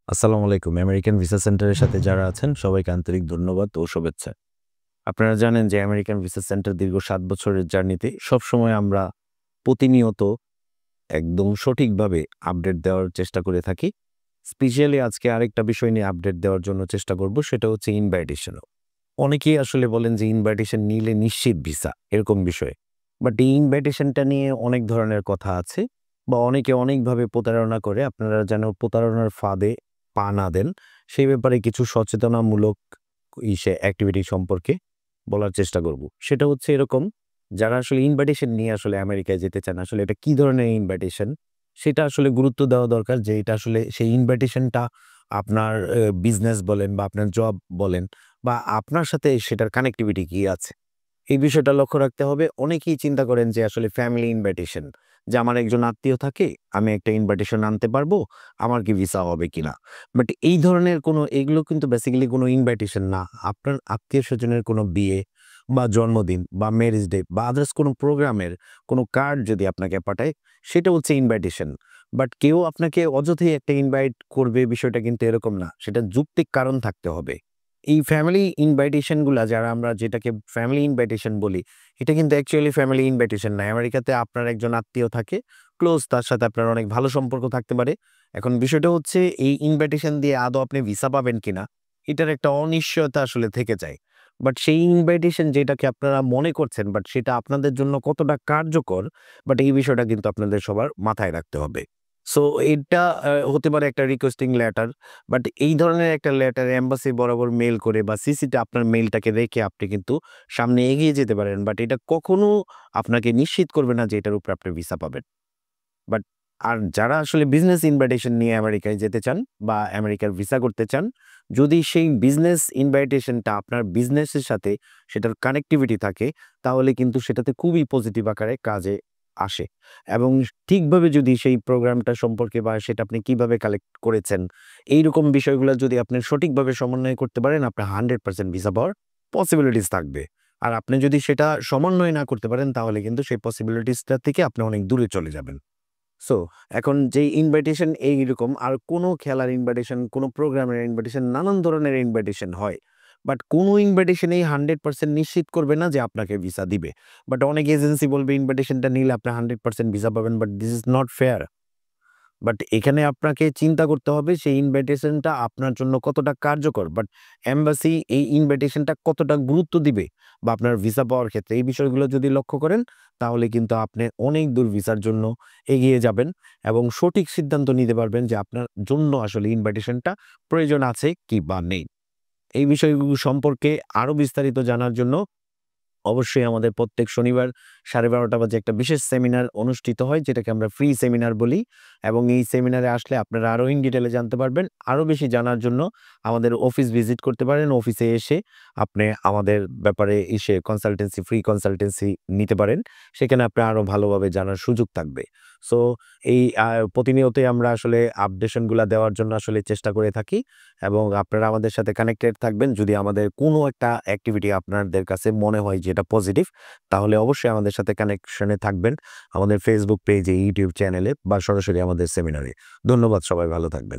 আসসালামু আলাইকুম। American visa সেন্টারের সাথে যারা আছেন সবাইকে আন্তরিক ধন্যবাদ ও শুভেচ্ছা। আপনারা জানেন যে আমেরিকান ভিসা সেন্টার দীর্ঘ ৭ বছরের জার্নিতে সবসময় আমরা প্রতিনিয়ত একদম সঠিকভাবে আপডেট দেওয়ার চেষ্টা করে থাকি। স্পেশালি আজকে আরেকটা বিষয় নিয়ে আপডেট দেওয়ার জন্য চেষ্টা করব, সেটা হচ্ছে ইনভাইটেশন। অনেকেই আসলে বলেন যে ইনভাইটেশন নিলে নিশ্চিত ভিসা, এরকম বিষয়। বাট এই ইনভাইটেশনটা নিয়ে অনেক ধরনের কথা আছে বা অনেকে অনেকভাবে প্রতারণা করে। আপনারা যেন প্রতারণার ফাঁদে পা না দেন, সেই ব্যাপারে কিছু সচেতনামূলক অ্যাক্টিভিটি সম্পর্কে বলার চেষ্টা করব। সেটা হচ্ছে এরকম, যারা আসলে ইনভাইটেশন নিয়ে আসলে আমেরিকায় যেতে চান, আসলে এটা কি ধরনের ইনভাইটেশন সেটা আসলে গুরুত্ব দেওয়া দরকার, যে এটা আসলে সেই ইনভাইটেশনটা আপনার বিজনেস বলেন বা আপনার জব বলেন বা আপনার সাথে সেটার কানেক্টিভিটি কি আছে, এই বিষয়টা লক্ষ্য রাখতে হবে। অনেকেই চিন্তা করেন যে আসলে ফ্যামিলি ইনভাইটেশন, যে আমার একজন আত্মীয় থাকে, আমি একটা ইনভাইটেশন আনতে পারবো, আমার কি ভিসা হবে কিনা। বাট এই ধরনের কোনো, এগুলো কিন্তু বেসিক্যালি কোনো ইনভাইটেশন না। আপনার আত্মীয় স্বজনের কোনো বিয়ে বা জন্মদিন বা ম্যারেজ ডে বা আদার্স কোনো প্রোগ্রামের কোনো কার্ড যদি আপনাকে পাঠায়, সেটা হচ্ছে ইনভাইটেশন। বাট কেউ আপনাকে অযথাই একটা ইনভাইট করবে, বিষয়টা কিন্তু এরকম না। সেটা যৌক্তিক কারণ থাকতে হবে। এই ফ্যামিলি ইনভাইটেশন গুলা, যারা আমরা যেটাকে ফ্যামিলি ইনভাইটেশন বলি, এটা কিন্তু অ্যাকচুয়ালি ফ্যামিলি ইনভাইটেশন না। আমেরিকাতে আপনার একজন আত্মীয় থাকে, ক্লোজ, তার সাথে আপনার অনেক ভালো সম্পর্ক থাকতে পারে। এখন বিষয়টা হচ্ছে এই ইনভাইটেশন দিয়ে আদৌ আপনি ভিসা পাবেন কিনা, এটার একটা অনিশ্চয়তা আসলে থেকে যায়। বাট সেই ইনভাইটেশন যেটাকে আপনারা মনে করছেন, বাট সেটা আপনাদের জন্য কতটা কার্যকর, বাট এই বিষয়টা কিন্তু আপনাদের সবার মাথায় রাখতে হবে। সো এটা হতে পারে একটা রিকোয়েস্টিং লেটার। বাট এই ধরনের একটা লেটার এম্বাসি বরাবর মেইল করে বা সিসিতে আপনার মেইলটাকে রেখে আপনি কিন্তু সামনে এগিয়ে যেতে পারেন। বাট এটা কখনো আপনাকে নিশ্চিত করবে না যে এটার উপরে আপনি ভিসা পাবেন। বাট আর যারা আসলে বিজনেস ইনভাইটেশন নিয়ে আমেরিকায় যেতে চান বা আমেরিকার ভিসা করতে চান, যদি সেই বিজনেস ইনভাইটেশনটা আপনার বিজনেসের সাথে সেটার কানেক্টিভিটি থাকে, তাহলে কিন্তু সেটাতে খুবই পজিটিভ আকারে কাজে আসে। এবং ঠিকভাবে যদি সেই প্রোগ্রামটা সম্পর্কে বা সেটা আপনি কিভাবে কালেক্ট করেছেন, এইরকম বিষয়গুলো যদি আপনি সঠিকভাবে সমন্বয় করতে পারেন, আপনার 100% ভিসা পাওয়ার পসিবিলিটিস থাকবে। আর আপনি যদি সেটা সমন্বয় না করতে পারেন, তাহলে কিন্তু সেই পসিবিলিটিসটা থেকে আপনি অনেক দূরে চলে যাবেন। সো এখন যেই ইনভাইটেশন এইরকম আর কোনো খেলার ইনভাইটেশন, কোনো প্রোগ্রামের ইনভাইটেশন, নানান ধরনের ইনভাইটেশন হয়। বাট কোনো ইনভাইটেশনেই 100% নিশ্চিত করবে না যে আপনাকে ভিসা দিবে। বাট অনেক এজেন্সি বলবে ইনভাইটেশনটা নিলে আপনি 100% ভিসা পাবেন, but this is not fair. But এখানে আপনাকে চিন্তা করতে হবে সেই ইনভাইটেশনটা আপনার জন্য কতটা কার্যকর। বাট এম্বাসি এই ইনভাইটেশনটা কতটা গুরুত্ব দিবে বা আপনার ভিসা পাওয়ার ক্ষেত্রে এই বিষয়গুলো যদি লক্ষ্য করেন, তাহলে কিন্তু আপনি অনেক দূর ভিসার জন্য এগিয়ে যাবেন এবং সঠিক সিদ্ধান্ত নিতে পারবেন যে আপনার জন্য আসলে ইনভাইটেশনটা প্রয়োজন আছে কি বা নেই। এই বিষয়গুলো সম্পর্কে আরো বিস্তারিত জানার জন্য অবশ্যই আমাদের প্রত্যেক শনিবার 12:30 বাজে একটা বিশেষ সেমিনার অনুষ্ঠিত হয়, যেটাকে আমরা ফ্রি সেমিনার বলি। এবং এই সেমিনারে আসলে আপনারা আরো ইন ডিটেইলে জানতে পারবেন। আরো বেশি জানার জন্য আমাদের অফিস ভিজিট করতে পারেন। অফিসে এসে আপনি আমাদের ব্যাপারে কনসালটেন্সি, ফ্রি কনসালটেন্সি নিতে পারেন। সেখানে আপনার আরো ভালোভাবে জানার সুযোগ থাকবে। সো এই প্রতিনিয়তই আমরা আসলে আপডেশন গুলা দেওয়ার জন্য আসলে চেষ্টা করে থাকি এবং আপনারা আমাদের সাথে কানেক্টেড থাকবেন। যদি আমাদের কোনো একটা অ্যাক্টিভিটি আপনাদের কাছে মনে হয় যে এটা পজিটিভ, তাহলে অবশ্যই আমাদের সাথে কানেকশনে থাকবেন। আমাদের ফেসবুক পেজে, ইউটিউব চ্যানেলে বা সরাসরি আমাদের সেমিনারে। ধন্যবাদ, সবাই ভালো থাকবেন।